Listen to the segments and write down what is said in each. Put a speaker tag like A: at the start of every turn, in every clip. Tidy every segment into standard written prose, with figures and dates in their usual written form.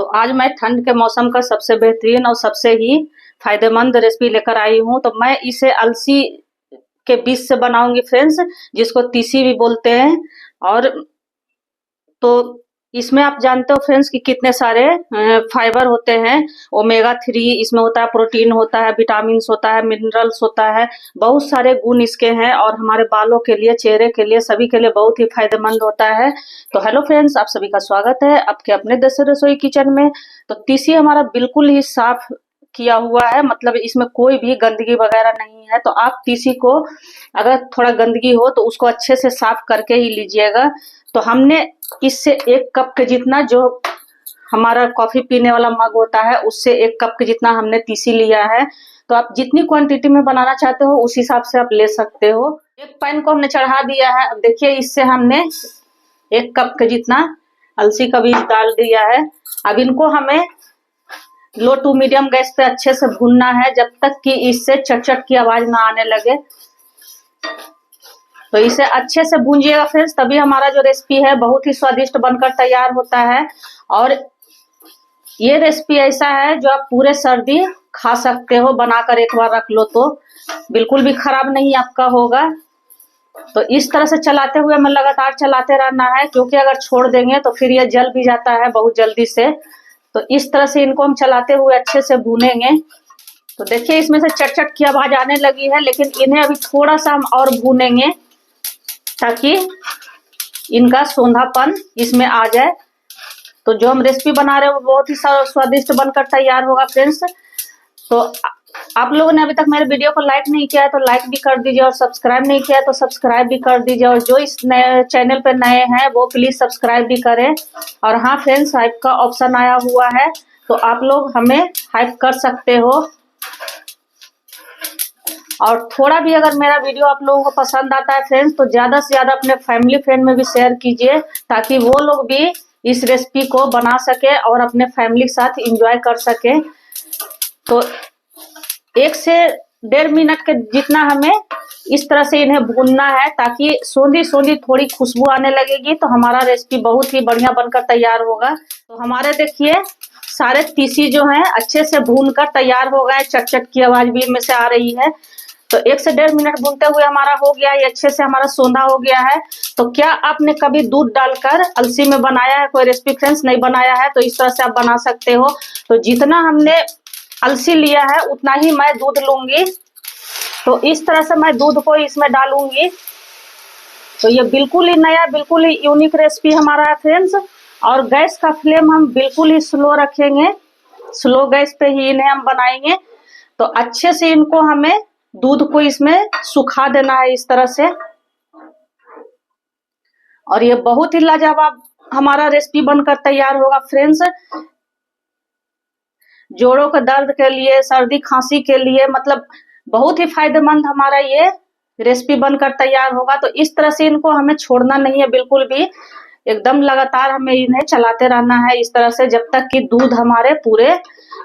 A: तो आज मैं ठंड के मौसम का सबसे बेहतरीन और सबसे ही फायदेमंद रेसिपी लेकर आई हूँ। तो मैं इसे अलसी के बीज से बनाऊंगी फ्रेंड्स, जिसको तीसी भी बोलते हैं। और तो इसमें आप जानते हो फ्रेंड्स कि कितने सारे फाइबर होते हैं। ओमेगा 3 इसमें होता है, प्रोटीन होता है, विटामिन्स होता है, मिनरल्स होता है, बहुत सारे गुण इसके हैं और हमारे बालों के लिए, चेहरे के लिए, सभी के लिए बहुत ही फायदेमंद होता है। तो हेलो फ्रेंड्स, आप सभी का स्वागत है आपके अपने देसी रसोई किचन में। तो तीसी हमारा बिल्कुल ही साफ किया हुआ है, मतलब इसमें कोई भी गंदगी वगैरह नहीं है। तो आप तीसी को अगर थोड़ा गंदगी हो तो उसको अच्छे से साफ करके ही लीजिएगा। तो हमने इससे 1 कप के जितना, जो हमारा कॉफी पीने वाला मग होता है उससे 1 कप के जितना हमने तीसी लिया है। तो आप जितनी क्वांटिटी में बनाना चाहते हो उस हिसाब से आप ले सकते हो। एक पैन को हमने चढ़ा दिया है। अब देखिए, इससे हमने 1 कप के जितना अलसी का बीज डाल दिया है। अब इनको हमें लो टू मीडियम गैस पे अच्छे से भूनना है, जब तक कि इससे चटचट की आवाज ना आने लगे। तो इसे अच्छे से भूंजिएगा फ्रेंड्स, तभी हमारा जो रेसिपी है बहुत ही स्वादिष्ट बनकर तैयार होता है। और ये रेसिपी ऐसा है जो आप पूरे सर्दी खा सकते हो, बनाकर एक बार रख लो तो बिल्कुल भी खराब नहीं आपका होगा। तो इस तरह से चलाते हुए हमें लगातार चलाते रहना है, क्योंकि अगर छोड़ देंगे तो फिर ये जल भी जाता है बहुत जल्दी से। तो इस तरह से इनको हम चलाते हुए अच्छे से भूनेंगे। तो देखिए, इसमें से चटचट की आवाज आने लगी है, लेकिन इन्हें अभी थोड़ा सा हम और भूनेंगे ताकि इनका सोंधापन इसमें आ जाए। तो जो हम रेसिपी बना रहे हैं वो बहुत ही स्वादिष्ट बनकर तैयार होगा फ्रेंड्स। तो आप लोगों ने अभी तक मेरे वीडियो को लाइक नहीं किया है तो लाइक भी कर दीजिए, और सब्सक्राइब नहीं किया है तो सब्सक्राइब भी कर दीजिए। और जो इस नए चैनल पे नए हैं वो प्लीज सब्सक्राइब भी करें। और हाँ फ्रेंड्स, हाइप का ऑप्शन आया हुआ है, तो आप लोग हमें हाइप कर सकते हो। और थोड़ा भी अगर मेरा वीडियो आप लोगों को पसंद आता है फ्रेंड्स, तो ज्यादा से ज्यादा अपने फैमिली फ्रेंड में भी शेयर कीजिए, ताकि वो लोग भी इस रेसिपी को बना सके और अपने फैमिली के साथ एंजॉय कर सके। तो 1 से 1.5 मिनट के जितना हमें इस तरह से इन्हें भूनना है, ताकि सोंधी सोंधी थोड़ी खुशबू आने लगेगी तो हमारा रेसिपी बहुत ही बढ़िया बनकर तैयार होगा। तो हमारे देखिए सारे तीसी जो हैं अच्छे से भून कर तैयार हो गए, चटचट की आवाज भी इनमें से आ रही है। तो 1 से 1.5 मिनट भूनते हुए हमारा हो गया, ये अच्छे से हमारा सोंधा हो गया है। तो क्या आपने कभी दूध डालकर अलसी में बनाया है कोई रेसिपी फ्रेंड्स? नहीं बनाया है तो इस तरह से आप बना सकते हो। तो जितना हमने अलसी लिया है उतना ही मैं दूध लूंगी। तो इस तरह से मैं दूध को इसमें डालूंगी। तो ये बिल्कुल ही नया, बिल्कुल ही यूनिक रेसिपी हमारा है फ्रेंड्स। और गैस का फ्लेम हम बिल्कुल ही स्लो रखेंगे, स्लो गैस पे ही इन्हें हम बनाएंगे। तो अच्छे से इनको हमें दूध को इसमें सुखा देना है इस तरह से। और ये बहुत ही लाजवाब हमारा रेसिपी बनकर तैयार होगा फ्रेंड्स। जोड़ों के दर्द के लिए, सर्दी खांसी के लिए, मतलब बहुत ही फायदेमंद हमारा ये रेसिपी बनकर तैयार होगा। तो इस तरह से इनको हमें छोड़ना नहीं है बिल्कुल भी, एकदम लगातार हमें इन्हें चलाते रहना है इस तरह से, जब तक कि दूध हमारे पूरे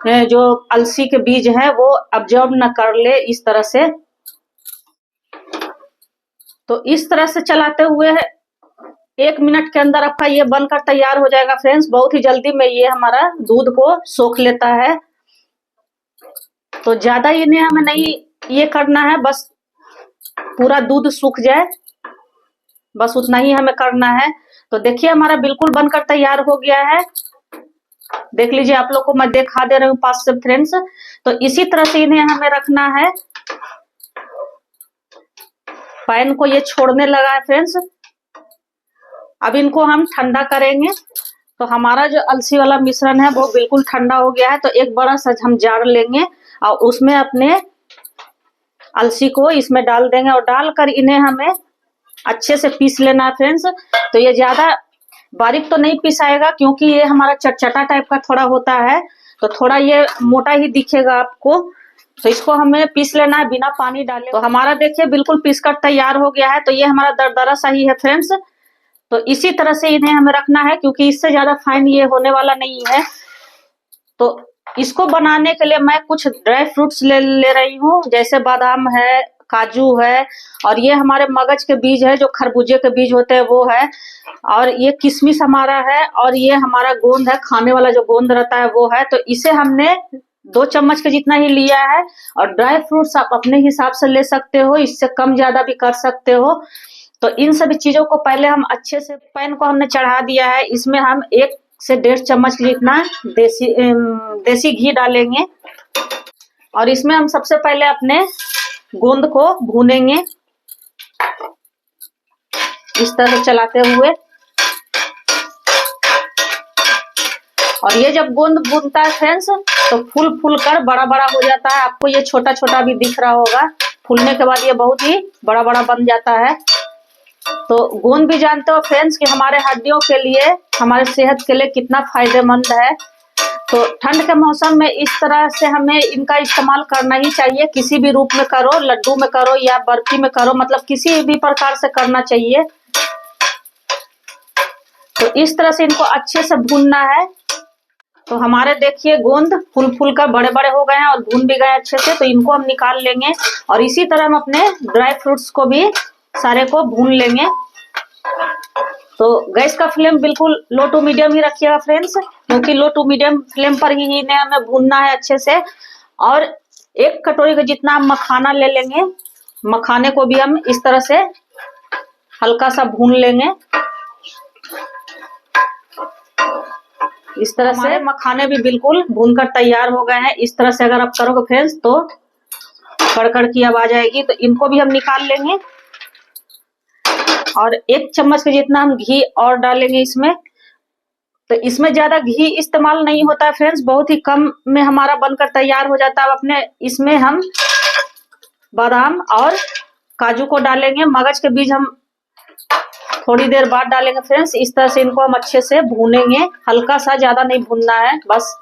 A: जो अलसी के बीज हैं वो अब्जॉर्ब न कर ले इस तरह से। तो इस तरह से चलाते हुए 1 मिनट के अंदर आपका ये बनकर तैयार हो जाएगा फ्रेंड्स। बहुत ही जल्दी में ये हमारा दूध को सोख लेता है। तो ज्यादा इन्हें हमें नहीं ये करना है, बस पूरा दूध सूख जाए, बस उतना ही हमें करना है। तो देखिए हमारा बिल्कुल बनकर तैयार हो गया है। देख लीजिए, आप लोग को मैं दिखा दे रही हूँ पास से फ्रेंड्स। तो इसी तरह से इन्हें हमें रखना है। पैन को ये छोड़ने लगा है फ्रेंड्स। अब इनको हम ठंडा करेंगे। तो हमारा जो अलसी वाला मिश्रण है वो बिल्कुल ठंडा हो गया है। तो एक बड़ा सा हम जार लेंगे और उसमें अपने अलसी को इसमें डाल देंगे, और डालकर इन्हें हमें अच्छे से पीस लेना है फ्रेंड्स। तो ये ज्यादा बारीक तो नहीं पिसाएगा, क्योंकि ये हमारा चटचटा टाइप का थोड़ा होता है, तो थोड़ा ये मोटा ही दिखेगा आपको। तो इसको हमें पीस लेना है बिना पानी डाले। तो हमारा देखिए बिल्कुल पीस कर तैयार हो गया है। तो ये हमारा दरदरा सा ही है फ्रेंड्स। तो इसी तरह से इन्हें हमें रखना है, क्योंकि इससे ज्यादा फाइन ये होने वाला नहीं है। तो इसको बनाने के लिए मैं कुछ ड्राई फ्रूट्स ले रही हूँ, जैसे बादाम है, काजू है, और ये हमारे मगज के बीज है, जो खरबूजे के बीज होते हैं वो है, और ये किशमिश हमारा है, और ये हमारा गोंद है, खाने वाला जो गोंद रहता है वो है। तो इसे हमने 2 चम्मच के जितना ही लिया है। और ड्राई फ्रूट्स आप अपने हिसाब से ले सकते हो, इससे कम ज्यादा भी कर सकते हो। तो इन सभी चीजों को पहले हम अच्छे से, पैन को हमने चढ़ा दिया है, इसमें हम 1 से 1.5 चम्मच जितना देसी घी डालेंगे, और इसमें हम सबसे पहले अपने गोंद को भूनेंगे इस तरह से चलाते हुए। और ये जब गोंद भूनता है फ्रेंड्स, तो फूल फूल कर बड़ा बड़ा हो जाता है। आपको ये छोटा छोटा भी दिख रहा होगा, फूलने के बाद ये बहुत ही बड़ा बड़ा बन जाता है। तो गोंद भी जानते हो फ्रेंड्स कि हमारे हड्डियों के लिए, हमारे सेहत के लिए कितना फायदेमंद है। तो ठंड के मौसम में इस तरह से हमें इनका इस्तेमाल करना ही चाहिए। किसी भी रूप में करो, लड्डू में करो या बर्फी में करो, मतलब किसी भी प्रकार से करना चाहिए। तो इस तरह से इनको अच्छे से भूनना है। तो हमारे देखिए गोंद फूल फूल कर बड़े बड़े हो गए हैं और भून भी गए अच्छे से। तो इनको हम निकाल लेंगे, और इसी तरह हम अपने ड्राई फ्रूट्स को भी सारे को भून लेंगे। तो गैस का फ्लेम बिल्कुल लो टू मीडियम ही रखिएगा फ्रेंड्स, क्योंकि लो टू मीडियम फ्लेम पर ही इन्हें हमें भूनना है अच्छे से। और 1 कटोरी का जितना हम मखाना ले लेंगे, मखाने को भी हम इस तरह से हल्का सा भून लेंगे। इस तरह से मखाने भी बिल्कुल भूनकर तैयार हो गए हैं। इस तरह से अगर आप करोगे फ्रेंड्स तो कड़कड़ की आवाज आएगी। तो इनको भी हम निकाल लेंगे, और 1 चम्मच के जितना हम घी और डालेंगे इसमें। तो इसमें ज्यादा घी इस्तेमाल नहीं होता है फ्रेंड्स, बहुत ही कम में हमारा बनकर तैयार हो जाता है। अब अपने इसमें हम बादाम और काजू को डालेंगे, मगज के बीज हम थोड़ी देर बाद डालेंगे फ्रेंड्स। इस तरह से इनको हम अच्छे से भूनेंगे, हल्का सा, ज्यादा नहीं भूनना है बस।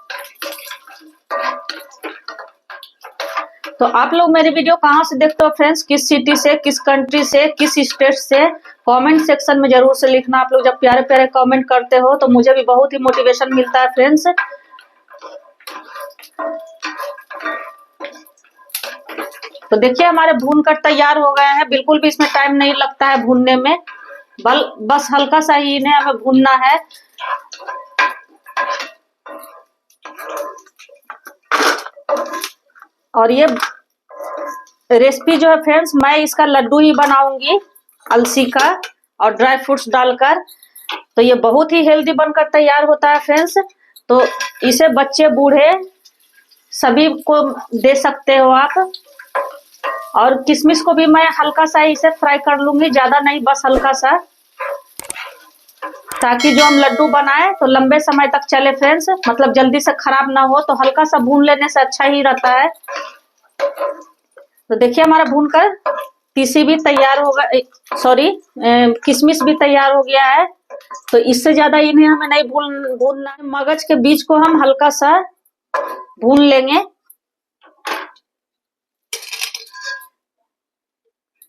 A: तो आप लोग मेरी वीडियो कहाँ से देखते हो फ्रेंड्स, किस सिटी से, किस कंट्री से, किस स्टेट से, कमेंट सेक्शन में जरूर से लिखना। आप लोग जब प्यारे प्यारे कमेंट करते हो तो मुझे भी बहुत ही मोटिवेशन मिलता है फ्रेंड्स। तो देखिए हमारे भून कर तैयार हो गए हैं, बिल्कुल भी इसमें टाइम नहीं लगता है भूनने में, बस हल्का सा ही इन्हें हमें भूनना है। और ये रेसिपी जो है फ्रेंड्स, मैं इसका लड्डू ही बनाऊंगी अलसी का और ड्राई फ्रूट्स डालकर। तो ये बहुत ही हेल्दी बनकर तैयार होता है फ्रेंड्स। तो इसे बच्चे बूढ़े सभी को दे सकते हो आप। और किशमिश को भी मैं हल्का सा इसे फ्राई कर लूंगी, ज्यादा नहीं, बस हल्का सा, ताकि जो हम लड्डू बनाए तो लंबे समय तक चले फ्रेंड्स, मतलब जल्दी से खराब ना हो। तो हल्का सा भून लेने से अच्छा ही रहता है। तो देखिए हमारा भूनकर तीसी भी तैयार हो गया, सॉरी किशमिश भी तैयार हो गया है। तो इससे ज्यादा इन्हें हमें नहीं भूनना है। मगज के बीज को हम हल्का सा भून लेंगे।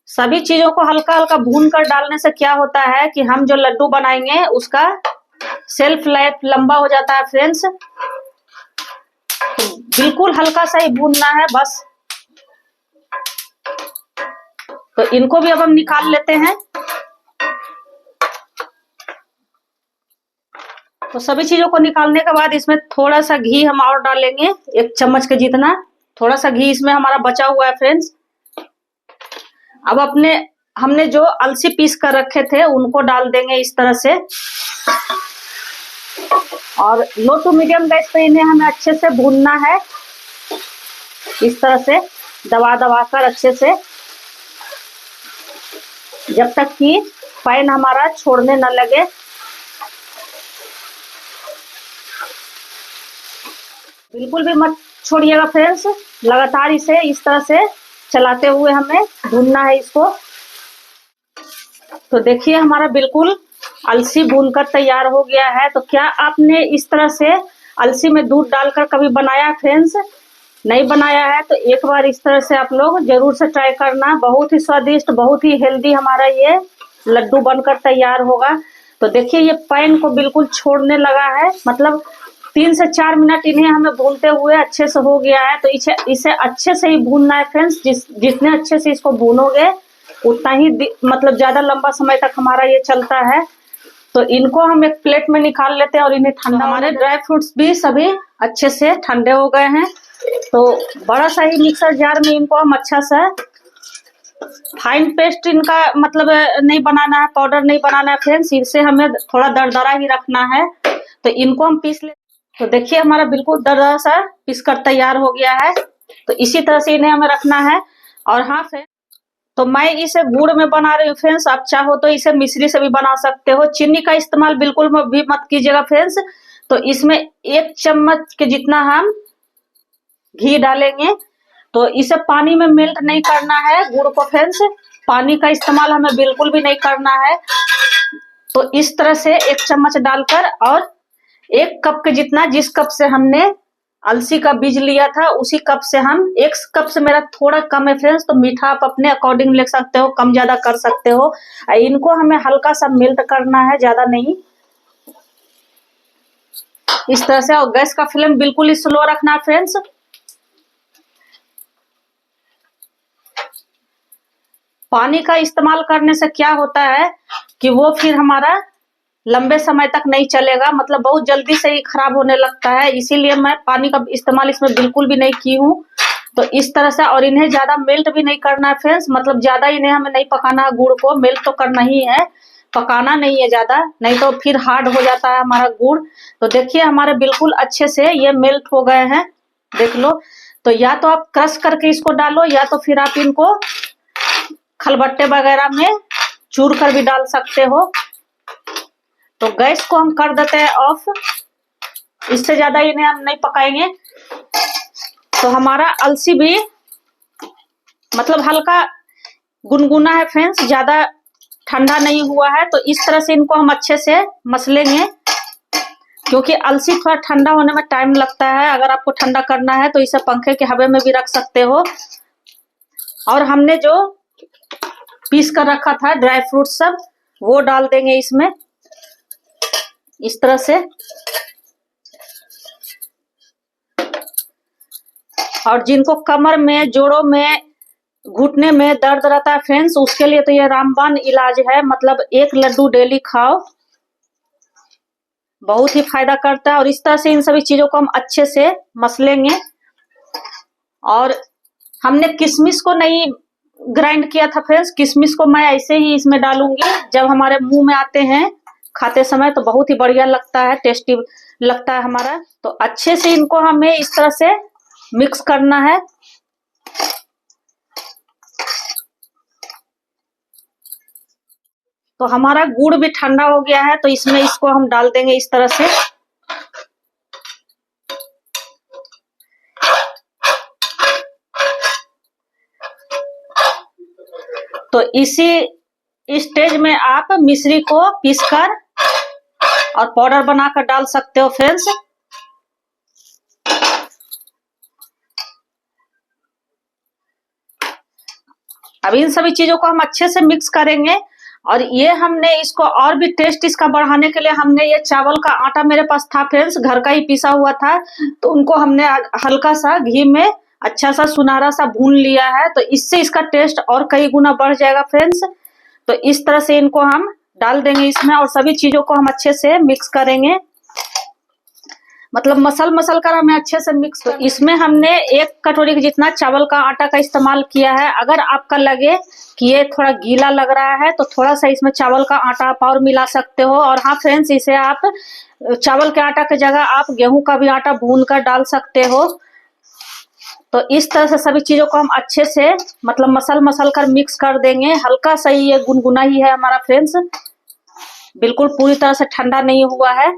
A: सभी चीजों को हल्का हल्का भून कर डालने से क्या होता है कि हम जो लड्डू बनाएंगे उसका शेल्फ लाइफ लंबा हो जाता है फ्रेंड्स। बिल्कुल हल्का सा ही भूनना है बस। तो इनको भी अब हम निकाल लेते हैं। तो सभी चीजों को निकालने के बाद इसमें थोड़ा सा घी हम और डालेंगे, 1 चम्मच के जितना। थोड़ा सा घी इसमें हमारा बचा हुआ है फ्रेंड्स। अब हमने जो अलसी पीस कर रखे थे उनको डाल देंगे इस तरह से, और लो टू मीडियम गैस पे इन्हें हमें अच्छे से भूनना है, इस तरह से दबा दबा कर अच्छे से, जब तक कि पैन हमारा छोड़ने न लगे। बिल्कुल भी मत छोड़िएगा फ्रेंड्स, लगातार इसे इस तरह से चलाते हुए हमें भूनना है इसको। तो देखिए हमारा बिल्कुल अलसी भूनकर तैयार हो गया है। तो क्या आपने इस तरह से अलसी में दूध डालकर कभी बनाया फ्रेंड्स? नहीं बनाया है तो एक बार इस तरह से आप लोग जरूर से ट्राई करना। बहुत ही स्वादिष्ट, बहुत ही हेल्दी हमारा ये लड्डू बनकर तैयार होगा। तो देखिए ये पैन को बिल्कुल छोड़ने लगा है, मतलब 3 से 4 मिनट इन्हें हमें भूनते हुए अच्छे से हो गया है। तो इसे अच्छे से ही भूनना है फ्रेंड्स। जितने अच्छे से इसको भूनोगे उतना ही मतलब ज्यादा लंबा समय तक हमारा ये चलता है। तो इनको हम एक प्लेट में निकाल लेते हैं और इन्हें ठंडा। हमारे ड्राई फ्रूट्स भी सभी अच्छे से ठंडे हो गए हैं। तो बड़ा सा ही मिक्सर जार में इनको हम अच्छा सा फाइन पेस्ट इनका मतलब नहीं बनाना है, पाउडर नहीं बनाना है फ्रेंड्स। इसे हमें थोड़ा दरदरा ही रखना है। तो इनको हम पीस ले। तो देखिए हमारा बिल्कुल दरदरा सा पीस कर तैयार हो गया है। तो इसी तरह से इन्हें हमें रखना है। और हाँ फ्रेंड्स, तो मैं इसे गुड़ में बना रही हूँ फ्रेंड्स। आप चाहो तो इसे मिश्री से भी बना सकते हो। चीनी का इस्तेमाल बिल्कुल भी मत कीजिएगा फ्रेंड्स। तो इसमें 1 चम्मच के जितना हम घी डालेंगे। तो इसे पानी में मेल्ट नहीं करना है गुड़ को फ्रेंड्स। पानी का इस्तेमाल हमें बिल्कुल भी नहीं करना है। तो इस तरह से 1 चम्मच डालकर और 1 कप के जितना, जिस कप से हमने अलसी का बीज लिया था उसी कप से हम 1 कप से मेरा थोड़ा कम है फ्रेंड्स। तो मीठा आप अपने अकॉर्डिंग ले सकते हो, कम ज्यादा कर सकते हो। इनको हमें हल्का सा मेल्ट करना है, ज्यादा नहीं। इस तरह से। और गैस का फ्लेम बिल्कुल ही स्लो रखना है फ्रेंड्स। पानी का इस्तेमाल करने से क्या होता है कि वो फिर हमारा लंबे समय तक नहीं चलेगा, मतलब बहुत जल्दी से ही खराब होने लगता है। इसीलिए मैं पानी का इस्तेमाल इसमें बिल्कुल भी नहीं की हूँ। तो इस तरह से। और इन्हें ज्यादा मेल्ट भी नहीं करना है फ्रेंड्स, मतलब ज्यादा इन्हें हमें नहीं पकाना है। गुड़ को मेल्ट तो करना ही है, पकाना नहीं है ज्यादा, नहीं तो फिर हार्ड हो जाता है हमारा गुड़। तो देखिए हमारे बिल्कुल अच्छे से ये मेल्ट हो गए हैं, देख लो। तो या तो आप क्रश करके इसको डालो या तो फिर आप इनको खलबट्टे वगैरह में चूर कर भी डाल सकते हो। तो गैस को हम कर देते हैं ऑफ। इससे ज्यादा इन्हें हम नहीं पकाएंगे। तो हमारा अलसी भी मतलब हल्का गुनगुना है फ्रेंड्स, ज्यादा ठंडा नहीं हुआ है। तो इस तरह से इनको हम अच्छे से मसलेंगे, क्योंकि अलसी थोड़ा ठंडा होने में टाइम लगता है। अगर आपको ठंडा करना है तो इसे पंखे के हवा में भी रख सकते हो। और हमने जो पीस कर रखा था ड्राई फ्रूट सब, वो डाल देंगे इसमें इस तरह से। और जिनको कमर में, जोड़ों में, घुटने में दर्द रहता है फ्रेंड्स, उसके लिए तो ये रामबाण इलाज है। मतलब 1 लड्डू डेली खाओ, बहुत ही फायदा करता है। और इस तरह से इन सभी चीजों को हम अच्छे से मसलेंगे। और हमने किशमिश को नहीं ग्राइंड किया था फ्रेंड्स। किशमिश को मैं ऐसे ही इसमें डालूंगी, जब हमारे मुंह में आते हैं खाते समय तो बहुत ही बढ़िया लगता है, टेस्टी लगता है हमारा। तो अच्छे से इनको हमें इस तरह से मिक्स करना है। तो हमारा गुड़ भी ठंडा हो गया है, तो इसमें इसको हम डाल देंगे इस तरह से। तो इसी स्टेज में आप मिश्री को पीसकर और पाउडर बनाकर डाल सकते हो फ्रेंड्स। अब इन सभी चीजों को हम अच्छे से मिक्स करेंगे। और ये हमने इसको और भी टेस्ट इसका बढ़ाने के लिए हमने ये चावल का आटा मेरे पास था फ्रेंड्स, घर का ही पिसा हुआ था। तो उनको हमने हल्का सा घी में अच्छा सा सुनहरा सा भून लिया है। तो इससे इसका टेस्ट और कई गुना बढ़ जाएगा फ्रेंड्स। तो इस तरह से इनको हम डाल देंगे इसमें और सभी चीजों को हम अच्छे से मिक्स करेंगे। मतलब मसल कर हमें अच्छे से मिक्स। तो इसमें हमने 1 कटोरी के जितना चावल का आटा का इस्तेमाल किया है। अगर आपका लगे कि ये थोड़ा गीला लग रहा है तो थोड़ा सा इसमें चावल का आटा आप और मिला सकते हो। और हाँ फ्रेंड्स, इसे आप चावल के आटा की जगह आप गेहूं का भी आटा भून कर डाल सकते हो। तो इस तरह से सभी चीजों को हम अच्छे से मतलब मसल कर मिक्स कर देंगे। हल्का सा ही ये गुनगुना ही है हमारा फ्रेंड्स, बिल्कुल पूरी तरह से ठंडा नहीं हुआ है।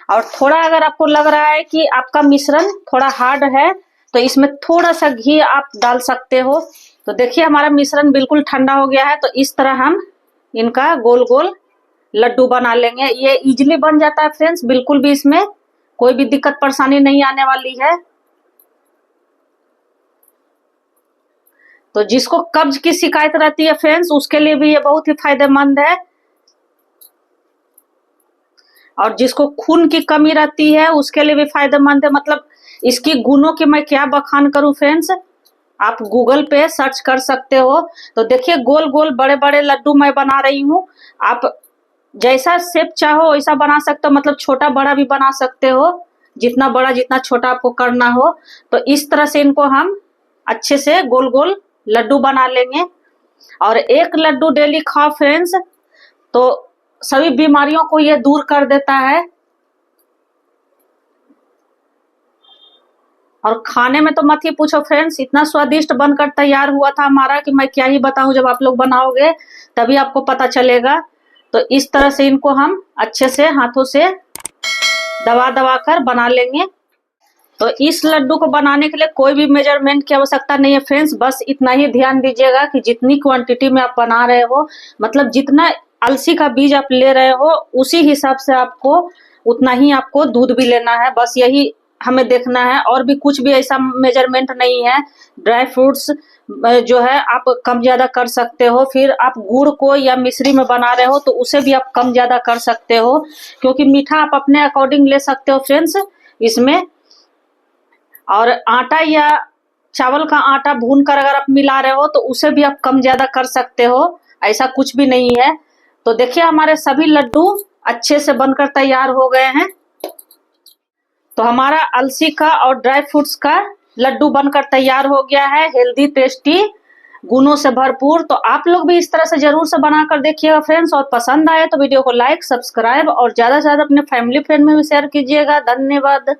A: और थोड़ा अगर आपको लग रहा है कि आपका मिश्रण थोड़ा हार्ड है तो इसमें थोड़ा सा घी आप डाल सकते हो। तो देखिए हमारा मिश्रण बिल्कुल ठंडा हो गया है। तो इस तरह हम इनका गोल गोल लड्डू बना लेंगे। ये इजीली बन जाता है फ्रेंड्स, बिल्कुल भी इसमें कोई भी दिक्कत परेशानी नहीं आने वाली है। तो जिसको कब्ज की शिकायत रहती है फ्रेंड्स, उसके लिए भी ये बहुत ही फायदेमंद है। और जिसको खून की कमी रहती है उसके लिए भी फायदेमंद है। मतलब इसकी गुणों की मैं क्या बखान करूं फ्रेंड्स, आप गूगल पे सर्च कर सकते हो। तो देखिए गोल गोल बड़े बड़े लड्डू मैं बना रही हूँ। आप जैसा शेप चाहो वैसा बना सकते हो, मतलब छोटा बड़ा भी बना सकते हो, जितना बड़ा जितना छोटा आपको करना हो। तो इस तरह से इनको हम अच्छे से गोल गोल लड्डू बना लेंगे। और एक लड्डू डेली खाओ फ्रेंड्स तो सभी बीमारियों को ये दूर कर देता है। और खाने में तो मत ही पूछो फ्रेंड्स, इतना स्वादिष्ट बनकर तैयार हुआ था हमारा कि मैं क्या ही बताऊं। जब आप लोग बनाओगे तभी आपको पता चलेगा। तो इस तरह से इनको हम अच्छे से हाथों से दबा दबा कर बना लेंगे। तो इस लड्डू को बनाने के लिए कोई भी मेजरमेंट की आवश्यकता नहीं है फ्रेंड्स, बस इतना ही ध्यान दीजिएगा कि जितनी क्वांटिटी में आप बना रहे हो, मतलब जितना अलसी का बीज आप ले रहे हो उसी हिसाब से आपको उतना ही आपको दूध भी लेना है। बस यही हमें देखना है, और भी कुछ भी ऐसा मेजरमेंट नहीं है। ड्राई फ्रूट्स जो है आप कम ज्यादा कर सकते हो। फिर आप गुड़ को या मिश्री में बना रहे हो तो उसे भी आप कम ज्यादा कर सकते हो, क्योंकि मीठा आप अपने अकॉर्डिंग ले सकते हो फ्रेंड्स इसमें। और आटा या चावल का आटा भून कर अगर आप मिला रहे हो तो उसे भी आप कम ज्यादा कर सकते हो, ऐसा कुछ भी नहीं है। तो देखिए हमारे सभी लड्डू अच्छे से बनकर तैयार हो गए हैं। तो हमारा अलसी का और ड्राई फ्रूट्स का लड्डू बनकर तैयार हो गया है, हेल्दी टेस्टी गुणों से भरपूर। तो आप लोग भी इस तरह से जरूर से बनाकर देखिएगा फ्रेंड्स, और पसंद आए तो वीडियो को लाइक सब्सक्राइब और ज्यादा से ज्यादा अपने फैमिली फ्रेंड में भी शेयर कीजिएगा। धन्यवाद।